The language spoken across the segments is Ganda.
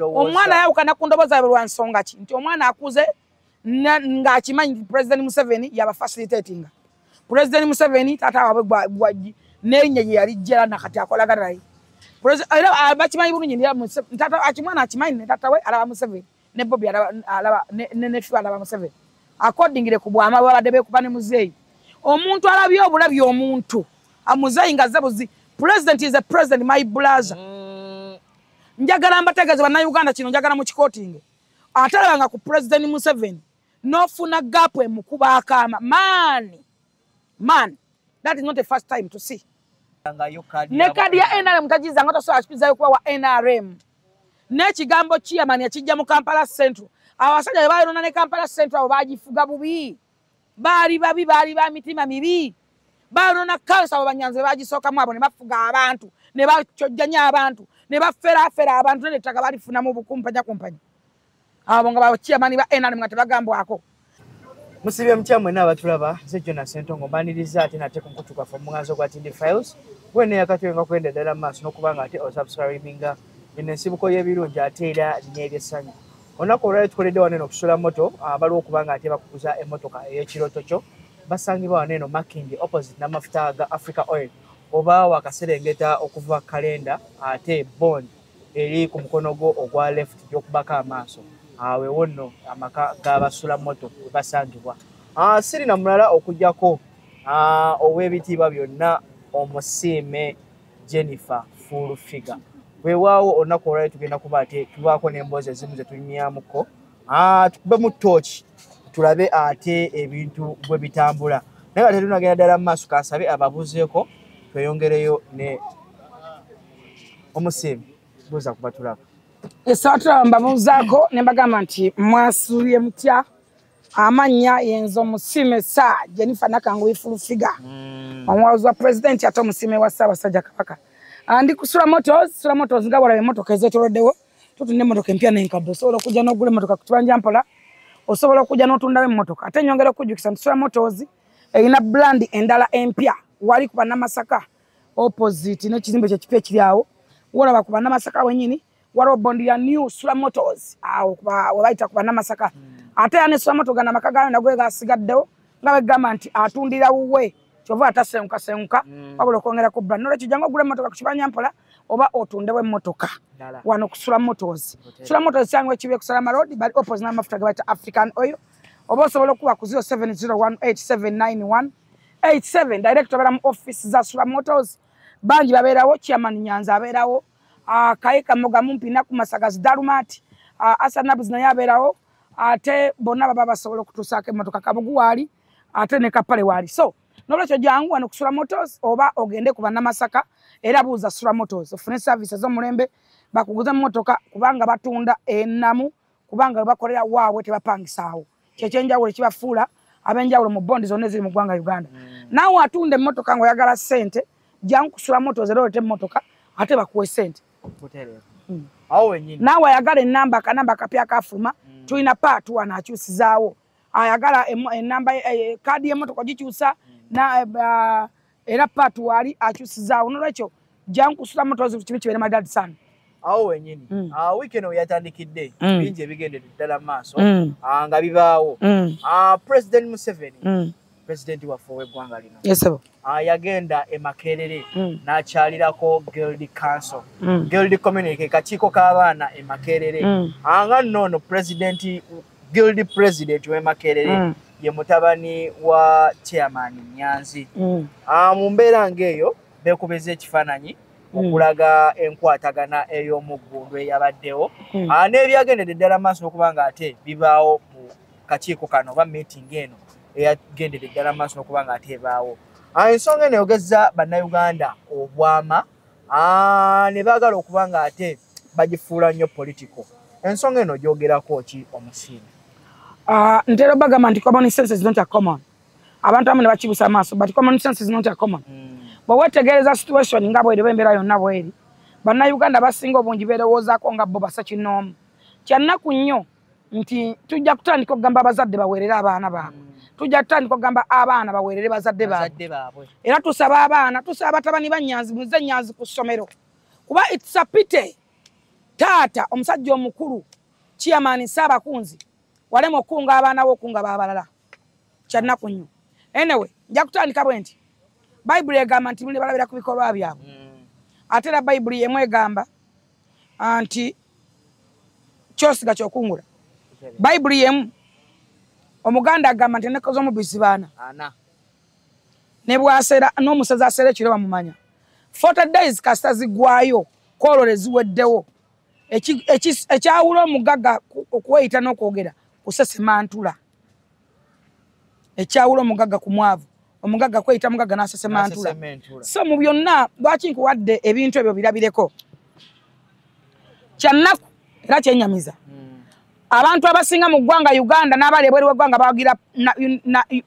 omwana yawukana ku ndowooza lwa nsonga ki nti omwana akuze ng'akimanyi President Museveni yaba facilitating. President Museveni tata waabwe gwajji n'erinnya lye yalijjera nakati akolagana naye. Era bakimanyi bulungi tata akimwana akimanyi ne tata we alaba Museveni ne Bobby alaba ne Fiwa alaba Museveni. Accordingly ku bwama babadde beekuba ne muzeeyi. Omuntu alabye obulabi omuntu amuzeeyi nga zabuzi. President is a president, my brother. Njagala mbategeeze bannayuganda kino njagala mu kikootinge. Atalabanga ku President Museveni n'ofuna gap emukuba akaama. Man, that is not the first time to see. Ne kadi ya NRM tagiza nga tosobola kipizayo kuba wa NRM. N'ekigambo chairman yakijja mu Kampala Central. Abasajja be baayonona ne Kampala Central abo baagifuga bubi. Baali babi, baali ba mitima mibi. Baayonona kansa abo banyanzi baagisookamu abo ne bafuga abantu, ne bakyojjanya abantu, ne bafera abantu n'ettaka balifunamu bukumpanya. Abo nga ba chairman ba NRM nga tebagambwako. Musibye mkyamwe n'abatulaba nze Jonas Sentongo mbaniriza ate nate ku nkutuka from muganzo gwa TD Files wene yakatwenga kwenda ddala maaso n'okubanga ate osubscribinga ensibuko y'ebirungi ate era n'ebyesanyu. Olunaku olwali tukoledde wano eno okusula moto abaliwo okubanga ate bakuguza emmotoka ey'ekiroto kyo basangibwa wano eno Makindye opposite n'amafuta ga Africa Oil oba wakaserengeta okuva kalenda ate bond eri ku mukono gwo ogwa left gy'okubako amaaso. Awe wonno amaka gabasula moto basangibwa. Siri na mulala okujjako ow'ebitiibwa byonna omusiime Jennifer Full Figure. Weewaawo olunaku olwali tugenda kuba ate tubaako n'emboozi ezimu ze tunyumirwamuko. Tukube mu torch tulabe ate ebintu bwe bitambula. Naye ate tunagenda ddala mu maaso kasabe ababuzeeko tweyongereyo ne omusiime buuza kuba tulaba. Esatula mbabuzaako ne mbagamba nti mwasuubye mutya amannya yenzo omusiime sa Jennifer Nakangu Full Figure. Omuwabuzi wa president ate omusiime wa Ssaabasajja Kabaka. Ndi ku Sula Motors nga bwalaba emmotoka ezeetooloddewo tutunda emmotoka empya n'enkadde. Osobola okujja n'ogula emmotoka ku kibanja mpola, osobola okujja n'otundawo emmotoka. Ate nyongera okujjukisa nti Sula Motors erina brand endala empya wali ku Bannamasaka opposite n'ekizimbe kye kipya ekiri awo. Wolaba ku Bannamasaka wennyini waliwo bondi ya new Sula Motors awo we bayita ku Bannamasaka. Ate ya ne Sula Motors gana maka gayo nagwe gasigaddewo nga begamba nti atundira wuwe kyova atasenguka wabula okwongera ku brand. Nolwekyo jangu ogula emmotoka ku kibanja mpola oba otundewo emmotoka wano ku Sula Motors. Sula Motors kyangwa ekibe ku Salama Road bali opposite n'amafuta ge bayita African Oil. Oba osobola okuba ku 0701879187 direct obeera mu office za Sula Motors. Bangi babeerawo, chairman Nyanza abeerawo, Kaika Moga Mumpi Naku Masagazi Darumati, Asanabuzi naye abeerawo, ate bonna baba basobola okutuusaako emmotoka Kabugu waali ate ne Kapale waali. So nolwekyo jangu wano ku Sula Motors oba ogende ku Bannamasaka era buuza Sula Motors ofune services z'omulembe bakuguza emmotoka kubanga batunda ennamu kubanga bakolera waabwe tebapangisaawo. Kyekyenjawulo kibafuula ab'enjawulo mu bondi zonna eziri mu ggwanga Uganda. Naawe atunda emmotoka ng'oyagala ssente jangu ku Sula Motors era olete emmotoka ate bakuwe ssente. Naawe ayagala ennamba akanamba akapya akafuluma tulina part one akyusizaawo. Ayagala ennamba kaadi y'emmotoka gikyusa era part wali akyusizaawo. Nolwekyo jangu ku Sula Motors kibi kibeere madad sana. Awo wennyini weekend yatandikidde bingi ebigendedde ddala maaso nga bibaawo. President Museveni president waffe ow'eggwanga lino yagenda e Makerere n'akyalirako Guild Council. Guild Community kakiiko k'abaana e Makerere. Nga nno Guild President w'e Makerere ye mutabani wa chairman Nyanzi. Mu mbeera ng'eyo beekubeza ekifaananyi okulaga enkwatagana ey'omuggundu eyabaddewo n'ebyagendedde ddala maaso okuba nga ate bibaawo mu kakiiko kano oba meeting eno eyagendedde ddala maaso okuba nga ate ebaawo. Ensonga eno eyogeza bannayuganda obwama ne baagala okuba nga ate bagifuula nnyo political. Ensonga eno gyogerako ki omusiime? Ntera bagamba nti common sense is not a common. Abantu abamu ne bakibusa amaaso but common sense is not a common. Bwewetegereza situation nga bweri b'embeera yonna bweri bannayuganda basinga obungi beerowoozaako nga bo basakinoomu. Kyannaku nnyo nti tujja kutandika okugamba abazadde baweerere abaana baabwe. Tujja kutandika okugamba abaana baweerere bazadde baabwe. Era tusaba abaana, tusaba batabani ba Nyanzi muze Nyanzi ku ssomero. Kuba it's a pity Tata omusajja omukulu chairman Ssabakunzi walema okunga abaana bo okunga babalala kyannaku nnyo. Anyway nja kutandika bwenti Bible egamba nti muli balabira ku bikolwa byabwe. Ate era Bible yemwe egamba anti kyosiga kyokungula. Bible yemu omuganda agamba nti eneko z'omubisi baana ne bwasera n'omusaza asera ekiro bamumanya. 40 days kasita zigwayo kolole ziweddewo ekyawula omugagga okweyita n'okwogera kusesemantula. Ekyawula omugagga ku mwavu omugagga kweyita mugagga n'asesemantula. So mu byonna lwaki nkuwadde ebintu ebyo birabireko kyannaku era kyenyamiza. Abantu abasinga mu ggwanga Uganda n'abali ebweru w'eggwanga bawagira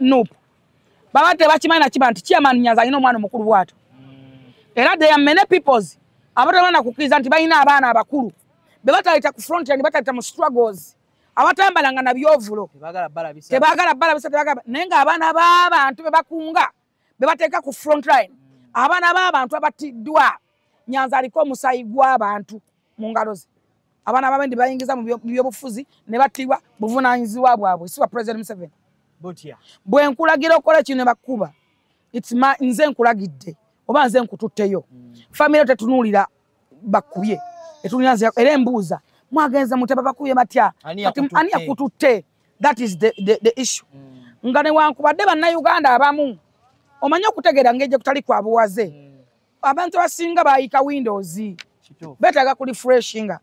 Nuupu baba tebakimanyi nakiba nti chairman Nyanzi alina omwana omukulu bw'atyo. Era there are many peoples abatalina kukkiriza nti balina abaana abakulu be bataleta ku front end bataleta mu struggles abatambalanga na byovulo tebagala bbala bisa tebagala naye ng'abaana b'abantu be bakunga be bateeka ku front line abaana b'abantu abatiddwa. Nyanzi aliko omusayi gw'abantu mu ngalo ze. Abaana babendi bayingiza mu byobufuzi ne battibwa buvunaanyizibwa bwabwe si wa President Museveni. Bwe nkulagira okola kino bakuba nze nkulagidde oba nze nkututteyo. Family tetunuulira bakubye etunyanze era embuuza mwagenza mutaba bakubye batya ani yakututte. That is the issue. Nga ne wankubadde bannayuganda abamu omanye okutegeera ng'ejje kutali kwa buwaze. Abantu abasinga bayika Windows betaaga ku refreshinga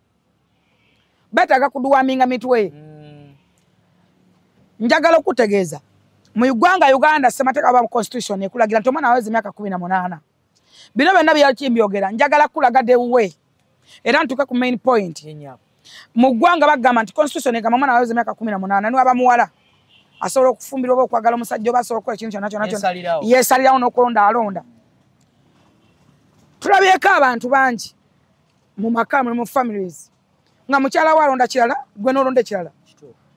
betaaga kuduwaminga mitwe. Njagala okutegeeza mu Uganda semateeka aba constitution ekulagira nti omwana aweze emyaka 18. Bino byonna byakimbyogera njagala kulaga the way era ntuke ku main point. Mu ggwanga bagamba nti constitution egamba omwana aweze emyaka 18 niwe abamuwala asobola okufumbirwa oba okwagala omusajja oba asobola okukola ekintu kyonna yeesalirawo n'okulonda alonda. Tulabyeko abantu bangi mu maka mu families nga mukyala walonda kirala gwe n'olonda ekirala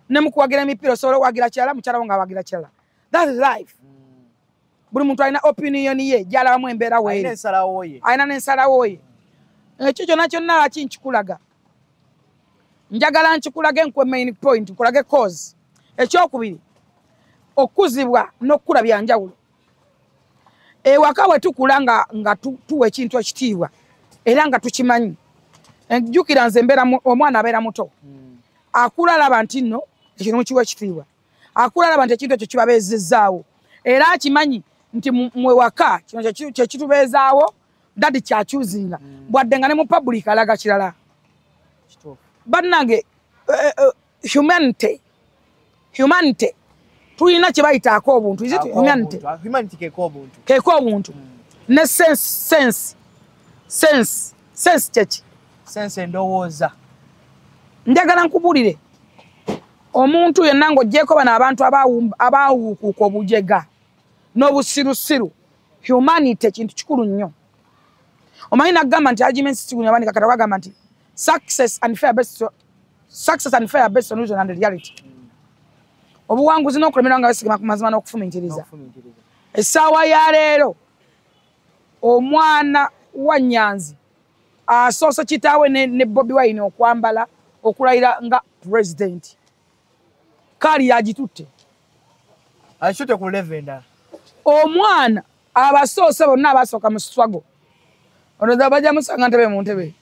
ne mukuwagira emipiira osobola okuwagira kirala mukyala wo ng'awagira kirala. That is life. Buli muntu alina opinion ye gy'alabamu embeera weeri alina n'ensalawo ye. Ekyo kyonna kyonna laki nkikulaga njagala nkikulage nkwe main point nkulage cause. Ekyokubiri okuzibwa n'okukula bya njawulo. Ewaka we tukula nga tuwa ekintu ekitiibwa era nga tukimanyi. Jjukira nze omwana abeera muto akula alaba nti nno ekintu kiwa ekitiibwa akula alaba nti ekintu ekyo kibabeezezzaawo era akimanyi nti mwe waka kino kyekitubeezaawo dadi kyakyuzinga bwadde nga ne mu public alaga kirala. Bannange humanity tulina kye bayitaako obuntu humanity keeko obuntu ne sense kyeki sense endowooza. Njagala nkubulire omuntu yenna ng'oggyeko bano abantu abaawuukuuka obujega n'obusirusiru. Humanity kintu kikulu nnyo. Omanyi nagamba nti arguments tigunyabandika kata bagamba nti success and fair based on reason and reality. Obuwanguzi n'okulemerwa nga besigama ku mazima n'okufumiitiriza. Essaawa ya leero omwana wa Nyanzi asoose kitaawe ne Bobi Wine okwambala okulayira nga president. Kali yagitutte. Ashute ku level endala. Omwana abasoose bonna abasooka mu struggle. Ono da bajja musanga ntebe mu ntebe.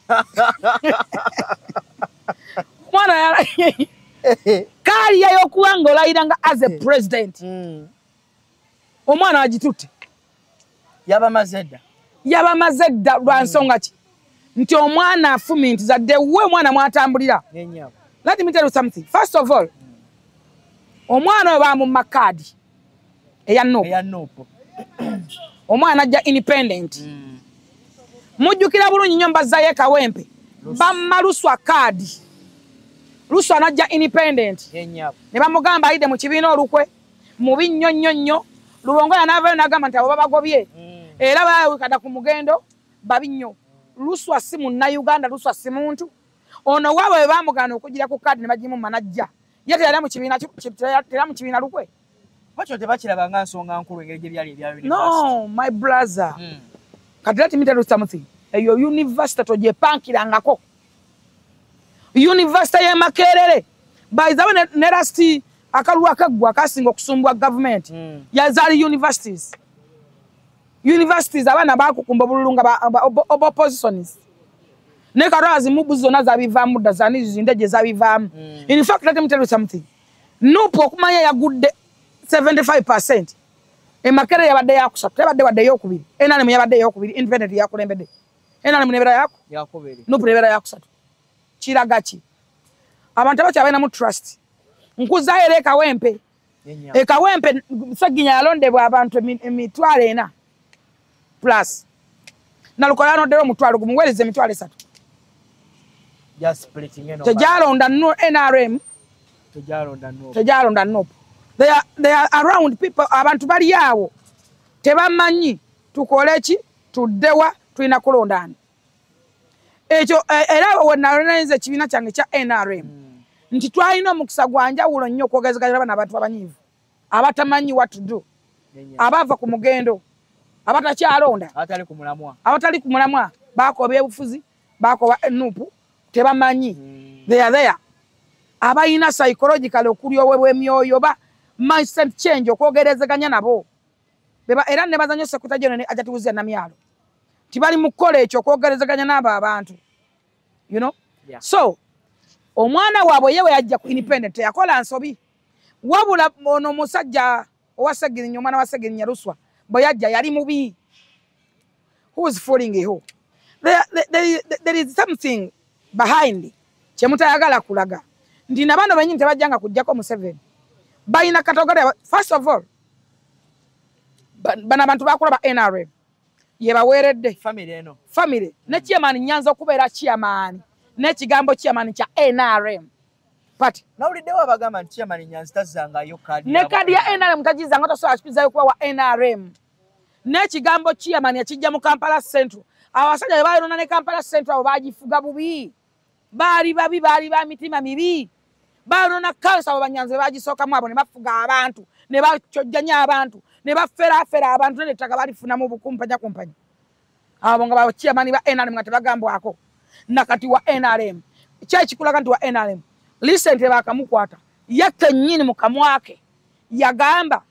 Omwana kali yayokuwanga olayira nga as a president. Omwana agitutte. Yaba mazedda lwa nsonga ki? Nti omwana afumiintiza the way mwana mwatambulira. Let me tell you something. First of all, omwana we bamumma kaadi eya Nuupu. Omwana ajja independent. Mujjukira bulungi nnyo mbazzayo Kawempe. Bamma Luswa kaadi. Luswa najja independent. Ne bamugamba ayide mu kibiina olukwe. Mubi nnyo. Lubongoya n'avaayo n'agamba nti abo babagobye. Era baawikada ku mugendo babi nnyo. Luswa si munnayuganda, Luswa si muntu. Ono waabwe bwe baamugana okugira ku kaadi ne bagimu manajja. Ye teyali mu kibiina lukwe. Bakyo tebakirabanga nsonga nkulu engeri gye byali ebya university. No, my brother. Kati let me tell you something. Eyo university tojepankirangako. University ya Makerere baizawe ne rasti akalwa kagwa kasinga okusumbwa government yazali universities abana bakukumba bululunga oppositions ne karazi mubuzona zabivamu dazani zindeje zabivamu in fact let me tell you something nupo okumanya ya good 75% e Makerere yabadde yakusatu yabadde yokubiri enane mu yabadde yokubiri independent yakulembede enane mu nebera yakubiri nupo nebera yakusatu kiragachi abantu abakyabena mu trust nkuzaire Kawempe Kawempe saginya yalondebwa abantu emitwale ena plus nalukolano dero mutwalo gumuweleze emitwale 3 just splitting eno tejalonda no NRM tejalonda no they are around people abantu bali yawo tebamanyi tukolechi tuddewa tuina kulondana ekyo era wonalonze kibina kyange kya NRM nti twalina omukisa gwanja wulo nnyo okwogezeganya bana abantu abanyivu abatamanyi what to do abava ku mugendo abatakyalonda abatali ku mulamwa bakoba ebufuzi bakoba nupu tebamanyi they are there abayina psychological okulyo bw'emyoyo ba mindset change okwogerezeganya nabo beba era ne bazanyo sekuta jeno ne ajatuzia na myalo tibali mukole ekyo okwogerezeganya nabo abantu you know so omwana wabwe yewe yajja ku independent yakola nsobi wabula ono musajja owasegirinya omwana wasegirinya Ruswa bwe yajja yali mubi who is fooling who there is something behind kyemutayagala kulaga ndina bano benyini tebajjanga kujjako mu 7 bayina katogole first of all bana abantu bakola ba NRM yebaweredde family ne chairman Nyanza okubeera chairman ne kigambo chairman kya NRM party nawuliddewo abagamba nti chairman Nyanza tazangayo kadi ne kadi ya NRM tajizanga tosobola akipizayo kuba wa NRM ne kigambo chairman yakijja mu Kampala Central abasajja bayirona ne Kampala Central abo bagifuga bubi bali babi bali ba mitima mibi bayirona kansa abo Banyanza bagisooka mu abo ne bafuga abantu ne bachojjanya abantu ne bafera abantu ne ttaka balifuna mu bukumpanya abo nga ba chairman ba NRM nga tebagambwako nakati wa NRM kyekikulaga nti wa NRM recently bakamukwata yake nnyini mukamwake yagamba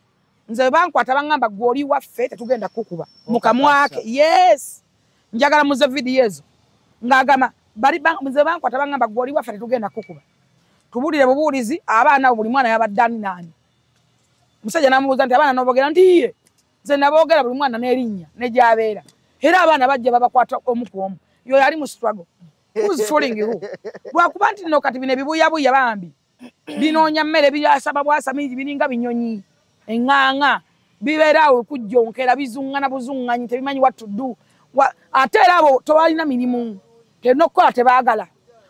nze bankwata bangamba goli waffe tetugenda kukuba mukamwake yes njagala muze video ezo ngagama bali nze bankwata bangamba goli waffe tetugenda kukuba tubulire bubulizi abaana buli mwana yabaddani nani musajja namubuuza nti abaana nobogera nti ye nze nabogera buli mwana n'erinnya ne gy'abeera era abaana bajja babakwata omu ku omu yo yali mu struggle who's fooling who lwakuba nti no kati bine bibuyabuya bambi binoonya mmere byasaba bwasamiri biringa binyonyi enganga bibeerawo kujjonkera bizungana buzunganyi tebimanyi what to do ate era abo tewalina mirimu tenokukola tebaagala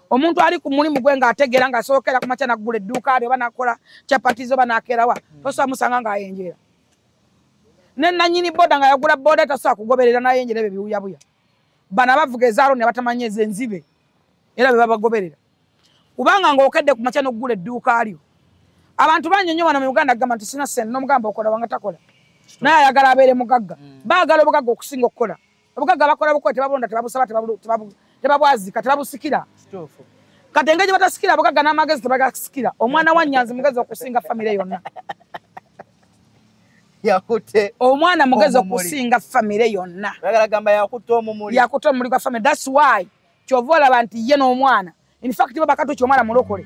omuntu ali ku mulimu gwe ng'ategeera ng'asookera ku makya naggula edduuka lyo banakola capatizo banakerawa tosobola musanga ng'ayenjera ne nannyini boda nga yagula boda tasobola kugoberera nayenjera ebyo biwuyabuya bana bavuga ezaalo ne batamanya ezenzibe era be babagoberera kubanga ng'okedde ku makya n'oggula edduuka lyo abantu bangi nnyo bano mu Uganda agamba nti sina sente n'omugamba okola wanga takola naye ayagala abeere mugagga baagala obugagga okusinga okukola obugagga bakola bukola tebabulonda tebabusaba tebabwazika tebabusikira kati engeri batasikira abugagga n'amagezi tebagasikira omwana wa Nyanzi mugezi okusinga famire yonna yakute omwana mugezi okusinga famire yonna bagamba yakutte omumuli gwa famire that's why kyovola abantu ye n'omwana in fact baba katu kyomwana mulokole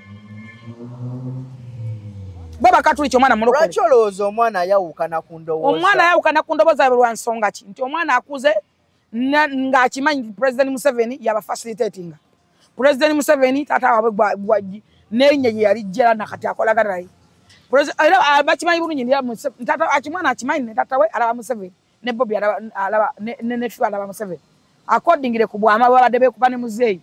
baba katu kyomwana mulokole racholozo omwana yawukana ku ndowooza lwa nsonga ki nti omwana akuze ng'akimanyi President Museveni yaba facilitating President Museveni tata wabwe gwaji n'erinnya lye yalijjera nakati akolagana naye era bakimanyi bulungi tata akimwana akimanyi ne tata we alaba Museveni ne Bobby alaba ne nefu alaba Museveni accordingly ku bwama babadde beekuba ne muzeeyi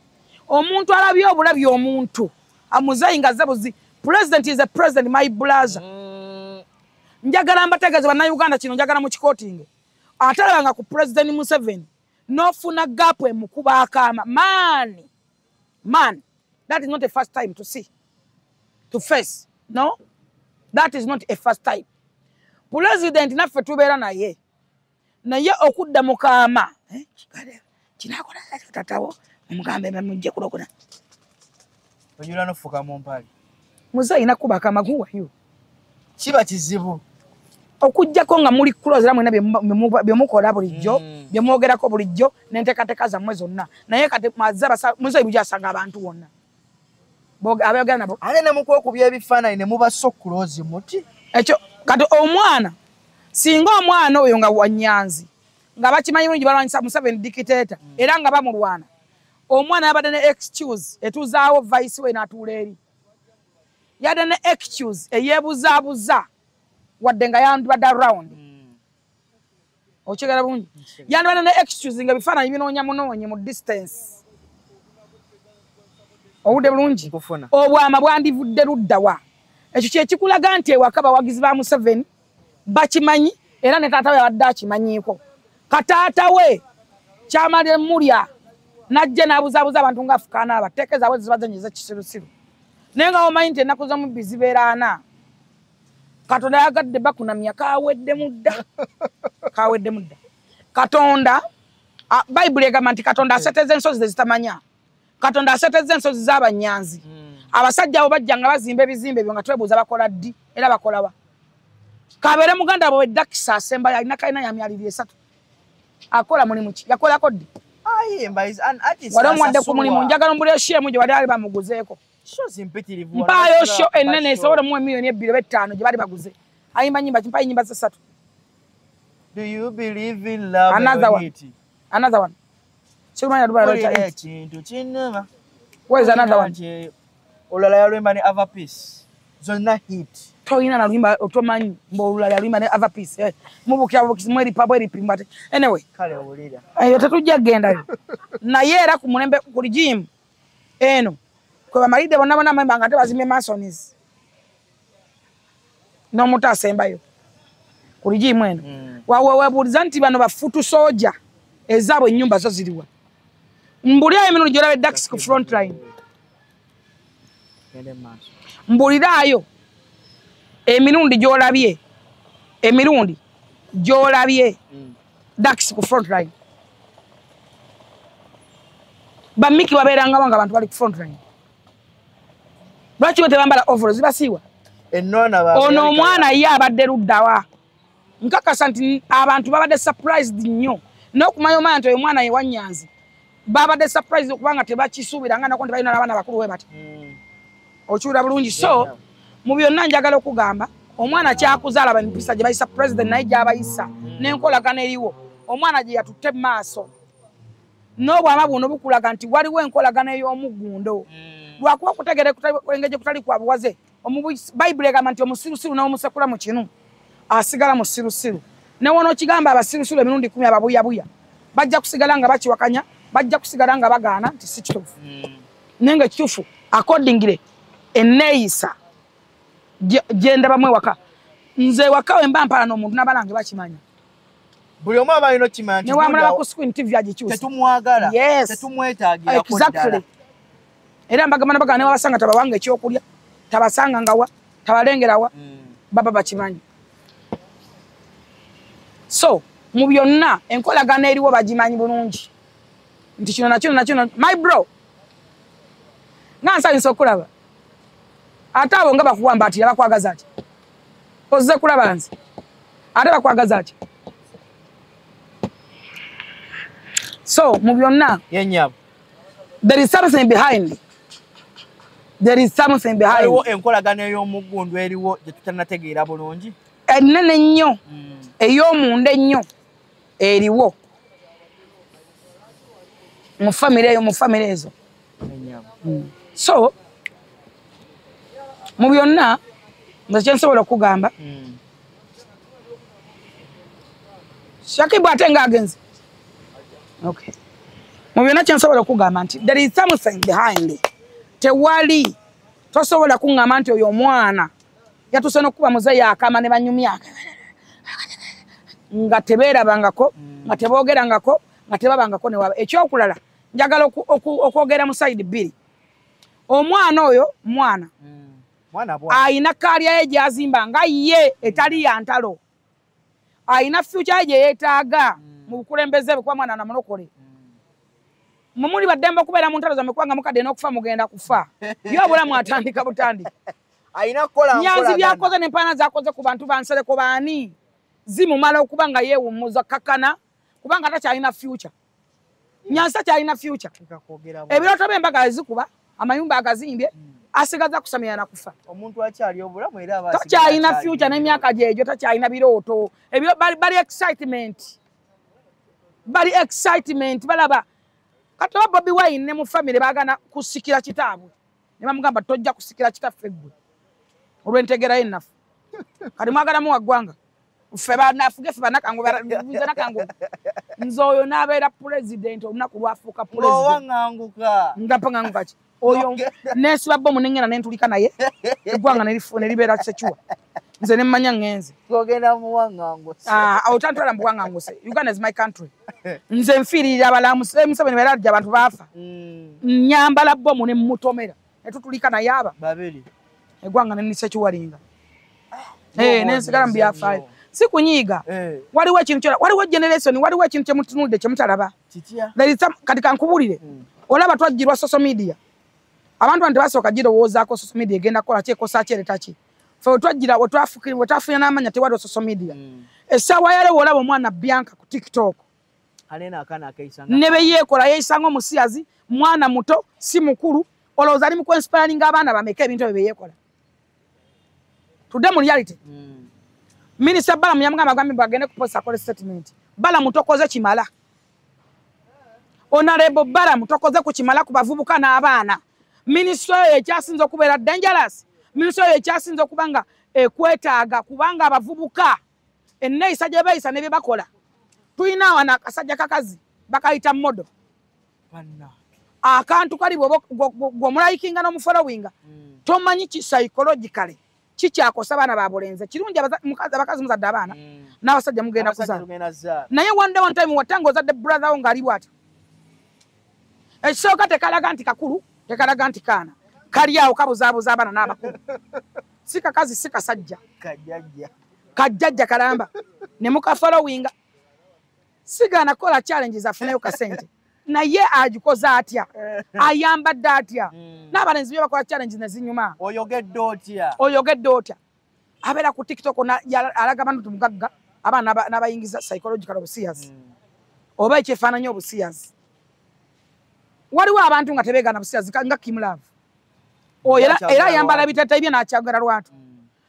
omuntu alabye obulabi omuntu amuzeeyi nga zabuzi president is a president my brother njagala mbategeeza bannayuganda kino njagala mu kikootinge atalabanga ku President Museveni n'ofuna gapu emukuba akaama man that is not the first time to face no that is not a first time president naffe tubeera naye okudda mukaama kinakola tatawo omugambe bamujje kulokona onyula nofuka mu mpale muze ina kuba kama guwayo kiba kizibu okujjako nga muli close mwena byemukola bulijjo byemwogerako bulijjo n'enteekateeka zammwe zonna naye kati mazza muze ibujja asanga abantu wonna abayogera nabo ate ne mukwokubya ebifaananyi ne muba so close muti ekyo kati omwana singa omwana oyo nga wanyanzi nga bakimanyi bulungi balwanyisa Museveni dictator era nga bamulwana omwana yabadde ne excuse etuzaawo vice we n'atuula eri yadde ne excuse eyeebuzaabuza wadde nga yandibadde around okigera bulungi yandibadde ne excuse nga bifaananyi binoonya munoonyi mu distance owudde bulungi obwama bwandivudde luddawa ekyo kyekikulaga nti ewaka bawagizi ba Museveni bakimanyi era ne taata we yabadde akimanyiiko kataata we kyamale mulya najje n'abuzaabuza abantu ng'afukaana abateeke zaabwe zibazanyeza kisirusiru naye nga omanyi nti ennaku z'omubbi zibeera 4 Katonda yagadde bakunamya kawedde mudda Katonda Bible egamba nti Katonda aseteza ensozi zezitamanya Katonda aseteza ensozi z'abanyanzi abasajja abo bajja nga bazimba ebizimbe ebyo nga twebuuza bakola ddi era bakolawa kabeere muganda bwe Dakisa asemba yalina kalina ya myaliri 3 akola mulimu ki yakolako ddi wali omwadde ku mulimu njagala mbuleshyemu gye wali ali bamuguzeeko mpaayo sho ennene esobola mu miliyoni 2.5 gye bali baguze ayimba nyimba kimpayi nyimba 3 Do you believe in love? Another one. Chirumanya duba rocha ekintu kinema. Where is another one? Olala ya lwimba ne Ava Peace. Zonna hit. Toyina na lwimba otomanyi mbo olala ya lwimba ne Ava Peace. Mubukya mweri pabwe pimba. Anyway. Kale olira. Ayo tetujja genda yo. Na yera ku mulembe ku gym. Eno. Kwa bamalide bonna memba ngate bazime Masonis. No mutasemba yo. Kuli gym eno. Wabuliza nti bano bafutu soja ezabwe ennyumba zo ziriwa mbulira emirundi gyolabe Dax ku front line mbuliraayo emirundi gyolabye Dax ku front line bamiki babeerangawo nga abantu bali ku front line lwaki bo tebambala ovolo zibasiiwa ono omwana ye abadde luddawa nkakasa nti abantu babadde surprised nnyo n'okumanya omanya nti oyo mwana ye Wanyanzi babadde surprised okubanga tebakisuubiranga nako nti balina n'abaana bakulu we bati okiwulira bulungi so mu byonna njagala okugamba omwana kyakuzaala bempisa gye bayisa president naye gy'abayisa n'enkolagana eriwo omwana gye yatutte mu maaso n'obwama buno bukulaga nti waliwo enkolagana ey'omugundo lwakuba okutegere engeri kutali kwa buwaze Bible egamba nti omusirusiru n'omusekula mu kinu asigala mu sirusiru ne wono kigamba abasirusiru emirundi 10 ababuyabuya bajja kusigala nga bakiwakanya bajja kusigala nga bagaana nti si kituufu nenge kituufu accordingly enneeyisa genda bamwe waka nze waka we mba mpala n'omuntu n'abalange bakimanya buli omu aba alina okimanya ne wamulaba ku screen TV agikyusa tetumwagala tetumwetaagira exactly era mbagamba nabagana ne wabasanga tabawanga ekyokulya tabasanga ngawa tabalengerawa baba bakimanyi so mu byonna enkolagana eriwo bagimanyi bulungi nti kino na my bro nansanyusa okulaba ate abo nga bakuwamba ati abakwagaza ati ozze kulaba nze ate bakwagaza ati so mu byonna yenyabo there is something behind eriwo enkolagana ey'omugundu eriwo gye tutanategeera bulungi ennene ennyo ey'omunda ennyo eriwo mu famire ezo so mu byonna nze kyensobola okugamba Shakibu ate ng'agenze okay mu byonna kyensobola okugamba nti there is something behind tewali tosobola kuŋŋamba nti oyo omwana yatuse n'okuba muzeeyi akama ne banyumya nga tebeerabangako nga teboogerangako nga tebabangako ne waba ekyokulala njagala okwogera mu sayidi 2 omwana oyo mwana ayina kaalya ye gy'azimba nga ye etali ya ntalo ayina future ye gye yeetaaga mu bukulembeze bwe kuba mwana namulokole mumuli baddemba kubeera mu ntalo zammwe kubanga mukadde n'okufa mugenda kufa yo obulamu atandika butandika ayina kukola Nyanzi byakoze n'empaana zakoze ku bantu bansereko baani zimumala okuba nga yeewummuza kakana kubanga takyalina future Nyanzi takyalina future ebirooto by'embaga zikuba amayumba agazimbye asigaza kusamira na kufa omuntu akyali obulamu era takyalina future n'emyaka gyegyo takyalina birooto ebyo bali excitement balaba kati wa Bobi Wine ne mu family bagana kusikira kitaabwe ne bamugamba tojja kusikira kitaffe gwe olwentegera yennafu kati mwagala mu waggwanga ffe banafuge ffe banakango biza nakango nzoyo n'abeera president olunaku lwafuuka president ngapanganguka ki oyo nesiba bomu nengena nentulika naye eggwanga nelibeera sekiwa nze nemmanya ngenze ogenda mu wanganguse otantwala mu wanganguse Uganda is my country nze nfiirira abalamuzi Museveni beera ajja abantu baafa nyambala bomu ne mutomera netutulika naye aba babiri eggwanga nenisekiwalinga nensigala mu byafaayo si kunyiiga waliwo ekintu waliwo generation waliwo ekintu kyemutunudde kyemutalaba kati kankubulire olaba twajjirwa social media abantu bano tebasooka girowoozaako social media egenda kukola kyekosa kyereta ki fe twajjira wetwafunye n'amanya tewaliwo social media essaawa yalewo olaba omwana Bianca ku TikTok ne beyeekola yeeyisanga omusiyazi mwana muto si mukulu olowooza ali mu kwensipayaringa abaana bameka ebintu ebyo beyeekola tudde mu reality Minister Bala Muyamugamba agambye bagende kuposa akole statement Bala mutokoze kimala Honorable Bala mutokoze ku kimala ku bavubuka n'abaana Minister ekyasinze okubeera dangerous Minister ekyasinze okubanga kwetaaga kubanga abavubuka enneeyisa gye beeyisa ne bye bakola tulina wana akasajja kakazi bakayita modo akantu kali gw'omulayikinga n'omufollowinga tomanyi ki psychologically kikyakosa baana babulenze kirungi abakazi muzadde abaana n'abasajja mugenda kuzaala naye one time watanga ozadde brother wo ng'ali bw'atyo ekisooka tekalaga nti kakulu tekalaga nti kaana kali awo kabuzaabuza abaana n'abakulu si kakazi si kasajja kajjajja kalamba ne mukafollowinga sigaana kola challenges afuneyo kasente naye agikoza atya ayambadde atya n'abalenzi bye bakola challenge ne zinyuma oyogedde otya abeera ku TikTok alaga abantu tumugagga abaana n'abayingiza psychological obusiyazi oba ekyefaananyi obusiyazi waliwo abantu nga tebeegaana busiyazi nga Kim Love era ayambala biteeteeyi bye n'akyagala lwatu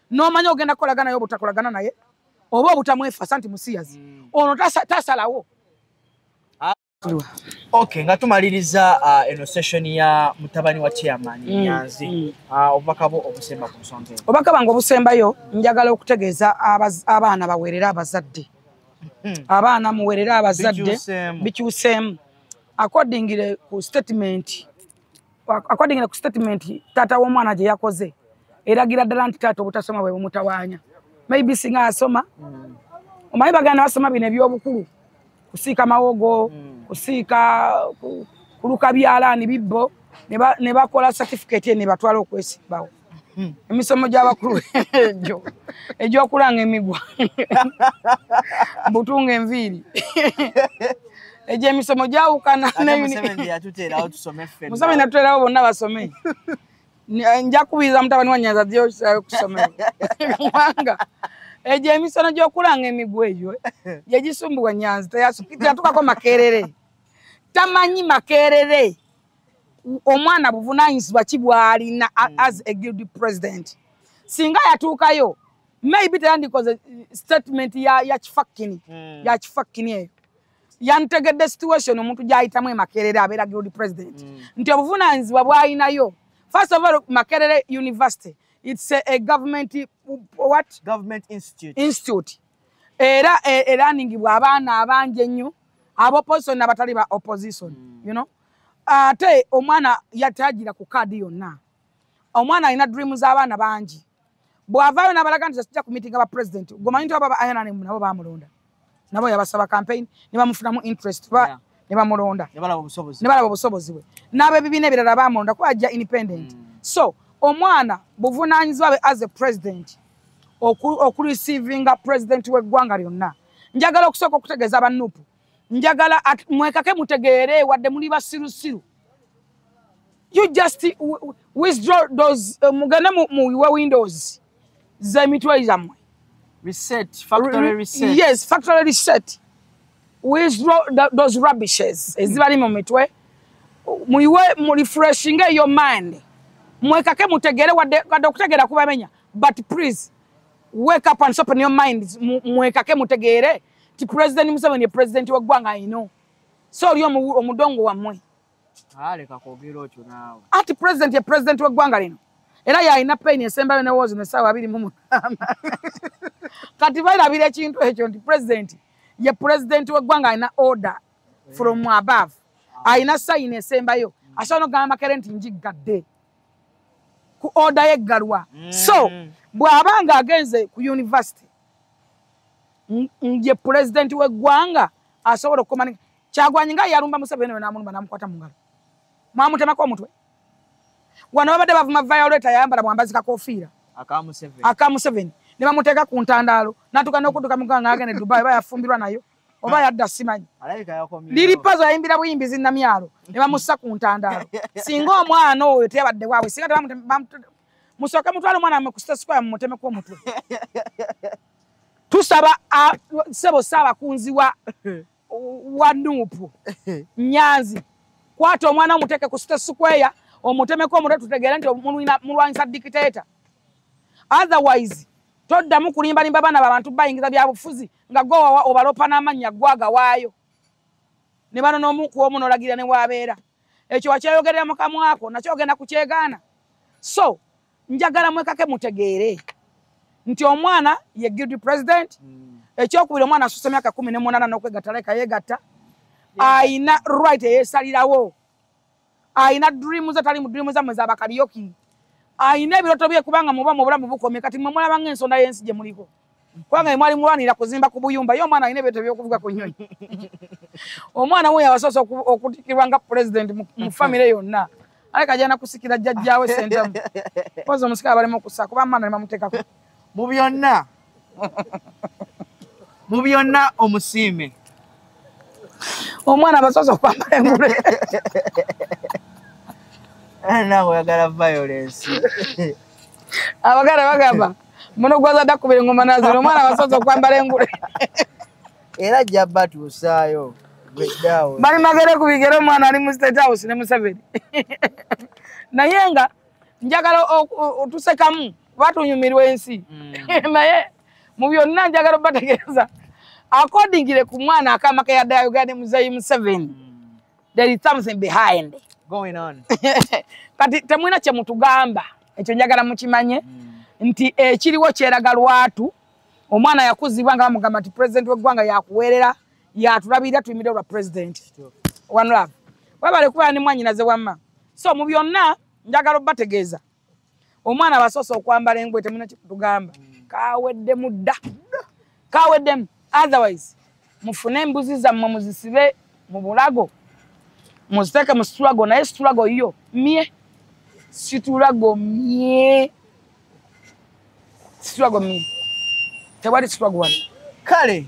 n'omanya ogenda kukolagana naye obutakolagana naye oba obutamwefasa nti musiyazi ono tasalawo Okay, nga tumaliriza eno session ya mutabani wa chairman Nyanzi obubaka bo obusemba ku nsonga eyo. Obubaka bange obusembayo njagala okutegeeza abaana bawerera abazadde. Abaana muwerera abazadde bikyuseemu. According ku statement tata w'omwana gye yakoze eragira ddala nti taata obutasoma bwe bumutawaanya. Maybe singa asoma omanyi baganda basoma bino ebyobukulu kusiika mawogo kusiika kuluka byalaani bibbo ne bakola certificate ne batwala okwesimbawo emisomo gy'abakulu egyokulanga emigwa mbutunga enviiri egy'emisomo gyawukana Museveni yatuteerawo bonna basome nja kubiriza mutabani wa Nyanzi ajja kusomera kubanga egy'emisono gy'okulanga emigwa egyo gye gisumbuwa Nyanzi teyatukako Makerere tamanyi Makerere omwana buvunaanyizibwa ki bw'alina as a guilty president singa yatuukayo maybe teyandikoze statement ya kifakkini eyo yantegedde situation omuntu gy'ayitamu Makerere abeera guilty president nti obuvunaanyizibwa bw'alinayo. First of all, Makerere University, it's a government institute. Era eraningibwa abaana abangi ennyo ab'opposition n'abatali ba opposition, you know. Ate omwana yatagira ku kaadi yonna. Omwana alina dreams z'abaana bangi. Bw'avaayo n'abalaga nti ajja ku meeting aba president, gomanyi nti aba ayana nabo bamulonda. Nabo yabasaba campaign ne bamufunamu interest ne bamulonda. Ne balaba obusobozi bwe. N'abebibiina ebirala bamulonda kuba ajja independent. So omwana buvunaanyizibwa bwe as a president okureceiving president w'eggwanga lyonna. Njagala okusooka okutegeeza abannupu njagala mwekake mutegeere wadde muli basirusiru. You just withdraw those mugane mu windows zemitwe zamwe. Reset, factory reset. Yes, factory reset. Withdraw those rubbishes ezibali mu mitwe. Mu refreshing your mind. Mwekake mutegeere wadde okutegeera kubamenya. But please wake up and open your mind. Mwekake mutegeere ti President Museveni ye president w'eggwanga ino. So oli omudongo wammwe. Leka kwogera otyo naawe. Ati president ye president w'eggwanga lino. Era yalina pain esembayo ne wozi ne ssaawa 25. Kati balabira ekintu ekyo nti president ye president w'eggwanga alina order from above. Alina sign esembayo. Asobola n'okugamba Makerere nti njiggadde. Ku order y'eggalwa. So bw'abanga agenze ku university ye president w'eggwanga asobola okukomanika. Kyagulanyi nga yalumba Museveni n'amulumba n'amukwata mu ngalo. Mwamutemako omutwe. Wano babadde bavuma Violator yayambala mwambazi kakofiira. Aka Museveni. Ne bamuteeka ku ntandaalo. Natuka n'okudduka muganga agende Dubai bayafumbirwa nayo. Oba yadda simanyi. Liri pazo yayimbira buyimbi zinnamyalo. Ne bamussa ku ntandaalo. Singa omwana oyo teyabadde waabwe. Singa musooke mutwale omwana mu State Square mumutemeko omutwe. Tusaba sebo Ssaabakunzi wa Nuupu Nyanzi. Kwata omwana omuteke ku State Square omutemeko omutwe tutegeere nti mulwanyisa dictator. Otherwise toddamu kulimbalimba baana babantu bayingiza byabufuzi nga gowa obalopa n'amannya gwaga waayo. Ne bano n'omu ku omu n'olagira ne waabeera. Ekyo wakyeyogerera mu kamwako nakyo ogenda kukyegaana. So njagala mwekake mutegeere nti omwana ye guilty president. Ekyokubiri omwana asusse emyaka 18 n'okwegatta leka yeegatta. Ayina right eyeesalirawo. Ayina dreams atali mu dreams zamwe z'abakaliyoki. Ayina ebiroto bye kubanga muba mu bulamu bukomye kati mwe mulaba ng'ensonda y'ensi gye muliko. Kubanga mwali mulwanira kuzimba ku buyumba yo omwana ayina ebiroto by'okuvuga ku nnyonyi. Omwana we yabasoose okutikirwa nga president mu family yonna. Aleka ajana kusikira jjajjaawe sentamu. Poza omusika balema okussa kuba amana ne bamuteekako. Mu byonna omusiime. Omwana basoose okwambala engule. Naawe oyagala violence. Abagala bagamba muno gwaza dakubira engoma nazo omwana basoose okwambala engule. Era jjabba tuusaayo. Bali magere ku bigere omwana ali mu State House ne Museveni. Naye nga njagala otusekamu batunyumirwa ensi. Naye mu byonna njagala bategeeza accordingly ku mwana akamaka ya Uganda Museveni. There is something behind going on. Kati temwina kye mutugamba ekyo njagala mukimanye nti ekiriwo kyeraga lwatu omwana yakuzibwa nga bamugamba nti president w'eggwanga yakuweerera yatulabirira tuyimire olwa president. One love. Wabale kuba ni mwanyinaze wamma. So mu byonna njagala bategeeza omwana basoose okwambala engwe temwina kye kutugamba. Kawedde mudda. Kaweddemu. Otherwise mufune embuzi zammwe muzisibe mu bulago. Muziteke mu struggle naye struggle yo mie. Struggle mie. Struggle mie. Tewali struggle one. Kale